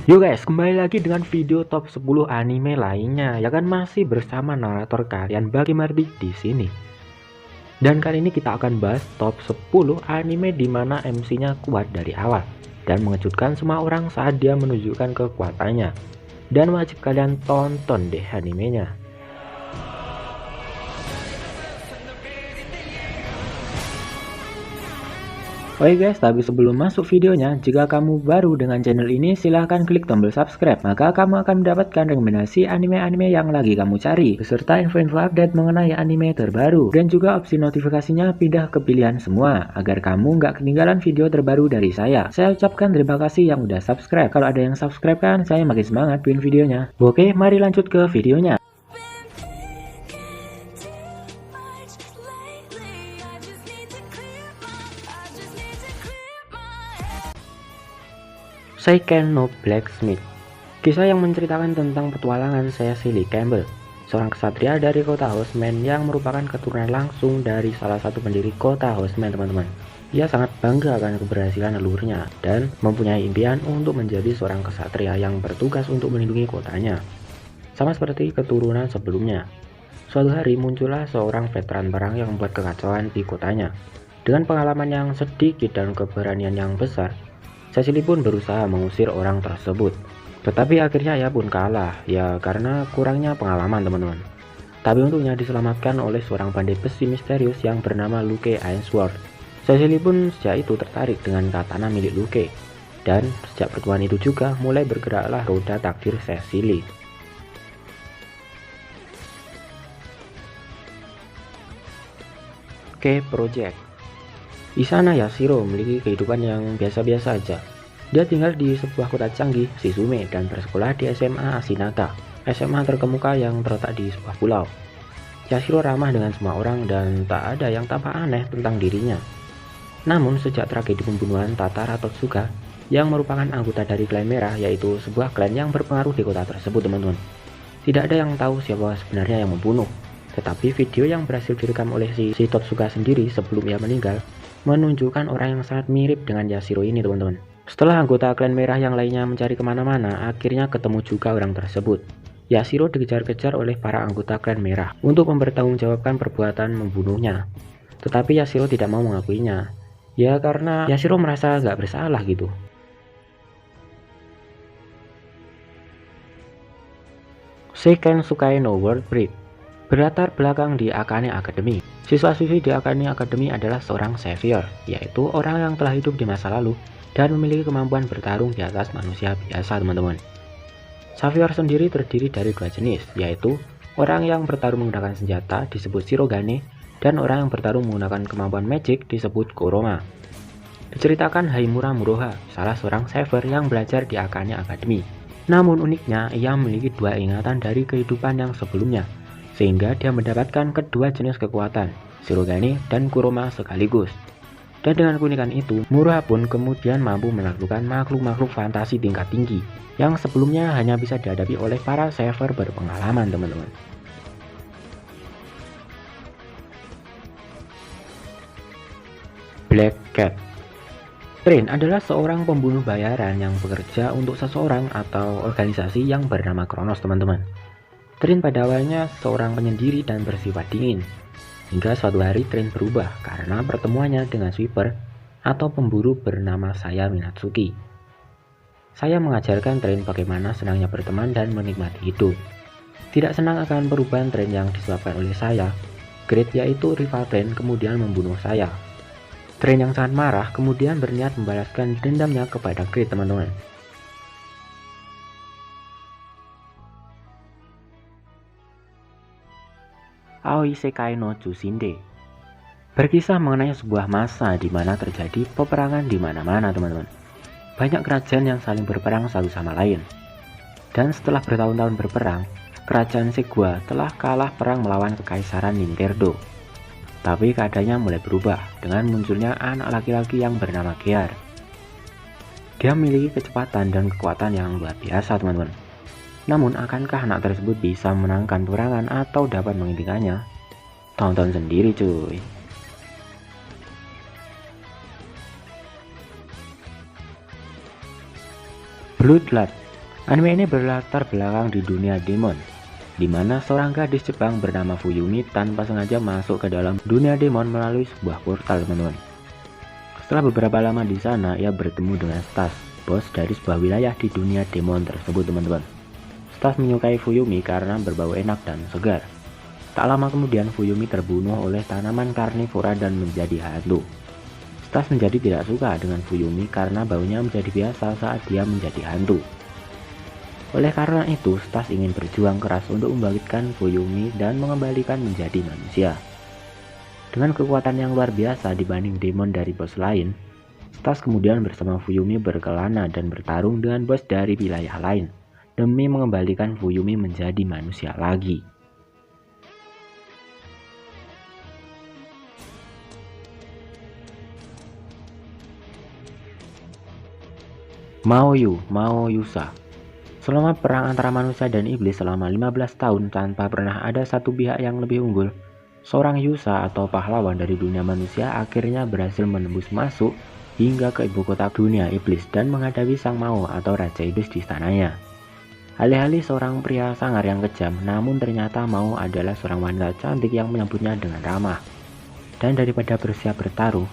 Yo guys, kembali lagi dengan video top 10 anime lainnya. Ya kan, masih bersama narator kalian Bagi Mardi di sini. Dan kali ini kita akan bahas top 10 anime di mana MC-nya kuat dari awal dan mengejutkan semua orang saat dia menunjukkan kekuatannya. Dan wajib kalian tonton deh animenya. Oke guys, tapi sebelum masuk videonya, jika kamu baru dengan channel ini, silahkan klik tombol subscribe, maka kamu akan mendapatkan rekomendasi anime-anime yang lagi kamu cari, beserta info-info update mengenai anime terbaru, dan juga opsi notifikasinya pindah ke pilihan semua, agar kamu nggak ketinggalan video terbaru dari saya. Saya ucapkan terima kasih yang udah subscribe. Kalau ada yang subscribe kan, saya makin semangat bikin videonya. Oke, mari lanjut ke videonya. Seiken no Blacksmith. Kisah yang menceritakan tentang petualangan Cecily Campbell, seorang ksatria dari kota Houseman yang merupakan keturunan langsung dari salah satu pendiri kota Houseman, teman-teman. Ia sangat bangga akan keberhasilan leluhurnya dan mempunyai impian untuk menjadi seorang ksatria yang bertugas untuk melindungi kotanya. Sama seperti keturunan sebelumnya. Suatu hari muncullah seorang veteran perang yang membuat kekacauan di kotanya. Dengan pengalaman yang sedikit dan keberanian yang besar, Cecily pun berusaha mengusir orang tersebut. Tetapi akhirnya ia pun kalah, ya karena kurangnya pengalaman, teman-teman. Tapi untungnya diselamatkan oleh seorang pandai besi misterius yang bernama Luke Ainsworth. Cecily pun sejak itu tertarik dengan katana milik Luke. Dan sejak pertemuan itu juga mulai bergeraklah roda takdir Cecily. Project. Isana Yashiro memiliki kehidupan yang biasa-biasa saja. Dia tinggal di sebuah kota canggih, Shizume, dan bersekolah di SMA Ashinaka, SMA terkemuka yang terletak di sebuah pulau. Yashiro ramah dengan semua orang dan tak ada yang tampak aneh tentang dirinya. Namun sejak tragedi pembunuhan Tatara Totsuka, yang merupakan anggota dari klan merah, yaitu sebuah klan yang berpengaruh di kota tersebut, teman-teman. Tidak ada yang tahu siapa sebenarnya yang membunuh. Tetapi video yang berhasil direkam oleh si Totsuka sendiri sebelum ia meninggal menunjukkan orang yang sangat mirip dengan Yashiro ini, teman-teman. Setelah anggota klan merah yang lainnya mencari kemana-mana, akhirnya ketemu juga orang tersebut. Yashiro dikejar-kejar oleh para anggota klan merah untuk mempertanggungjawabkan perbuatan membunuhnya. Tetapi Yashiro tidak mau mengakuinya. Ya karena Yashiro merasa gak bersalah gitu. Seiken Sukai no World Breed. Berlatar belakang di Akane Academy. Siswa-siswi di Akane Academy adalah seorang savior, yaitu orang yang telah hidup di masa lalu dan memiliki kemampuan bertarung di atas manusia biasa, teman-teman. Savior sendiri terdiri dari dua jenis, yaitu orang yang bertarung menggunakan senjata disebut Shirogane dan orang yang bertarung menggunakan kemampuan magic disebut Kuroma. Diceritakan Haimura Muroha, salah seorang savior yang belajar di Akane Academy. Namun uniknya, ia memiliki dua ingatan dari kehidupan yang sebelumnya, sehingga dia mendapatkan kedua jenis kekuatan, Shirogane dan Kuroma sekaligus. Dan dengan keunikan itu, Muroha pun kemudian mampu menaklukkan makhluk-makhluk fantasi tingkat tinggi yang sebelumnya hanya bisa dihadapi oleh para savior berpengalaman, teman-teman. Black Cat. Trin adalah seorang pembunuh bayaran yang bekerja untuk seseorang atau organisasi yang bernama Kronos, teman-teman. Trin pada awalnya seorang penyendiri dan bersifat dingin. Hingga suatu hari Trin berubah karena pertemuannya dengan sweeper atau pemburu bernama Saya Minatsuki. Saya mengajarkan Trin bagaimana senangnya berteman dan menikmati hidup. Tidak senang akan perubahan Trin yang disebabkan oleh saya, Grid yaitu rival Trin kemudian membunuh saya. Trin yang sangat marah kemudian berniat membalaskan dendamnya kepada Grid, teman-teman. Aoi Sekai no Tsushinde. Berkisah mengenai sebuah masa di mana terjadi peperangan di mana-mana, teman-teman. Banyak kerajaan yang saling berperang satu sama lain. Dan setelah bertahun-tahun berperang, kerajaan Segua telah kalah perang melawan kekaisaran Ninterdo. Tapi keadaannya mulai berubah dengan munculnya anak laki-laki yang bernama Gear. Dia memiliki kecepatan dan kekuatan yang luar biasa, teman-teman. Namun, akankah anak tersebut bisa menangkan peperangan atau dapat menghentikannya? Tonton sendiri, cuy. Bloodlust. Anime ini berlatar belakang di dunia demon, di mana seorang gadis Jepang bernama Fuyumi tanpa sengaja masuk ke dalam dunia demon melalui sebuah portal, teman-teman. Setelah beberapa lama di sana, ia bertemu dengan Stas, bos dari sebuah wilayah di dunia demon tersebut, teman-teman. Stas menyukai Fuyumi karena berbau enak dan segar. Tak lama kemudian Fuyumi terbunuh oleh tanaman karnivora dan menjadi hantu. Stas menjadi tidak suka dengan Fuyumi karena baunya menjadi biasa saat dia menjadi hantu. Oleh karena itu, Stas ingin berjuang keras untuk membangkitkan Fuyumi dan mengembalikan menjadi manusia. Dengan kekuatan yang luar biasa dibanding demon dari bos lain, Stas kemudian bersama Fuyumi berkelana dan bertarung dengan bos dari wilayah lain demi mengembalikan Fuyumi menjadi manusia lagi. Maoyusa. Selama perang antara manusia dan iblis selama 15 tahun tanpa pernah ada satu pihak yang lebih unggul, seorang Yusa atau pahlawan dari dunia manusia akhirnya berhasil menembus masuk hingga ke ibu kota dunia iblis dan menghadapi sang Mao atau Raja Iblis di istananya. Alih-alih seorang pria sangar yang kejam, namun ternyata Mao adalah seorang wanita cantik yang menyambutnya dengan ramah. Dan daripada bersiap bertaruh,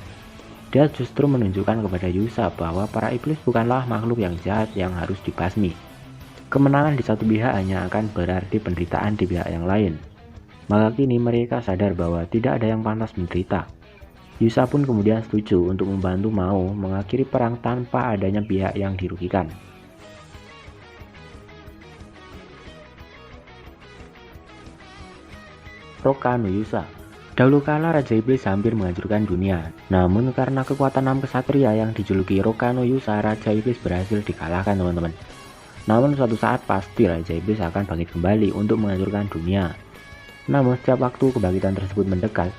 dia justru menunjukkan kepada Yusa bahwa para iblis bukanlah makhluk yang jahat yang harus dibasmi. Kemenangan di satu pihak hanya akan berarti penderitaan di pihak yang lain. Maka kini mereka sadar bahwa tidak ada yang pantas menderita. Yusa pun kemudian setuju untuk membantu Mao mengakhiri perang tanpa adanya pihak yang dirugikan. Roka no Yusa. Dahulu kala Raja Iblis hampir menghancurkan dunia. Namun karena kekuatan 6 kesatria yang dijuluki Roka no Yusa, Raja Iblis berhasil dikalahkan, teman-teman. Namun suatu saat pasti Raja Iblis akan bangkit kembali untuk menghancurkan dunia. Namun setiap waktu kebangkitan tersebut mendekat,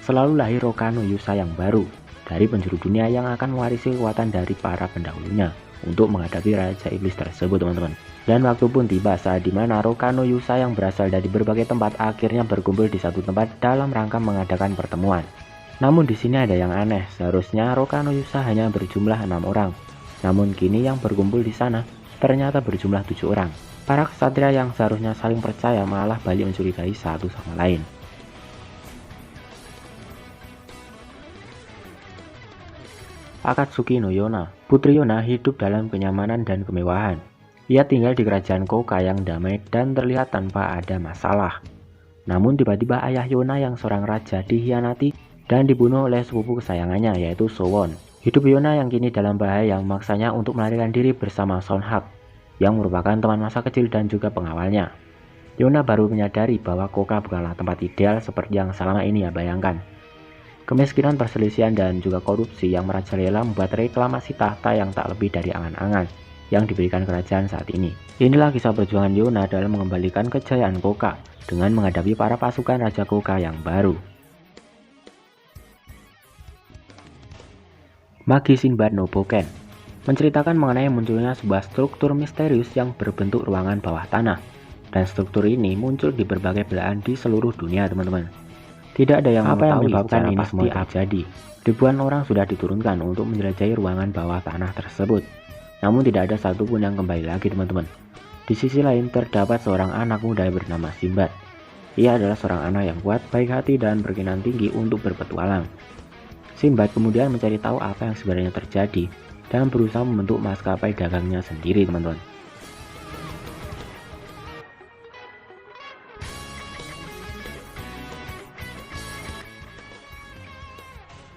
selalu lahir Roka no Yusa yang baru dari penjuru dunia yang akan mewarisi kekuatan dari para pendahulunya untuk menghadapi Raja Iblis tersebut, teman-teman. Dan waktu pun tiba saat dimana Roka no Yusa yang berasal dari berbagai tempat akhirnya berkumpul di satu tempat dalam rangka mengadakan pertemuan. Namun di sini ada yang aneh, seharusnya Roka no Yusa hanya berjumlah 6 orang. Namun kini yang berkumpul di sana ternyata berjumlah 7 orang. Para ksatria yang seharusnya saling percaya malah balik mencurigai satu sama lain. Akatsuki no Yona. Putri Yona hidup dalam kenyamanan dan kemewahan. Ia tinggal di kerajaan Koka yang damai dan terlihat tanpa ada masalah. Namun tiba-tiba ayah Yona yang seorang raja dikhianati dan dibunuh oleh sepupu kesayangannya yaitu Sowon. Hidup Yona yang kini dalam bahaya memaksanya untuk melarikan diri bersama Sonhak yang merupakan teman masa kecil dan juga pengawalnya. Yona baru menyadari bahwa Koka bukanlah tempat ideal seperti yang selama ini ia bayangkan. Kemiskinan, perselisihan, dan juga korupsi yang merajalela membuat reklamasi tahta yang tak lebih dari angan-angan yang diberikan kerajaan saat ini. Inilah kisah perjuangan Yona dalam mengembalikan kejayaan Koka dengan menghadapi para pasukan Raja Koka yang baru. Magi Sinbad no Boken menceritakan mengenai munculnya sebuah struktur misterius yang berbentuk ruangan bawah tanah. Dan struktur ini muncul di berbagai belahan di seluruh dunia, teman-teman. Tidak ada yang menyebabkan ini semua terjadi. Ribuan orang sudah diturunkan untuk menjelajahi ruangan bawah tanah tersebut. Namun tidak ada satupun yang kembali lagi, teman-teman. Di sisi lain terdapat seorang anak muda bernama Sinbad. Ia adalah seorang anak yang kuat, baik hati, dan berkenan tinggi untuk berpetualang. Sinbad kemudian mencari tahu apa yang sebenarnya terjadi dan berusaha membentuk maskapai dagangnya sendiri, teman-teman.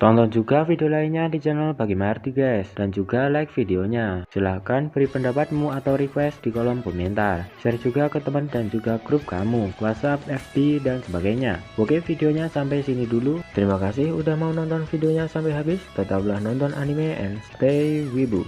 Tonton juga video lainnya di channel Bagi Marti guys, dan juga like videonya. Silahkan beri pendapatmu atau request di kolom komentar. Share juga ke teman dan juga grup kamu, WhatsApp, FB, dan sebagainya. Oke, videonya sampai sini dulu. Terima kasih udah mau nonton videonya sampai habis. Tetaplah nonton anime and stay wibu.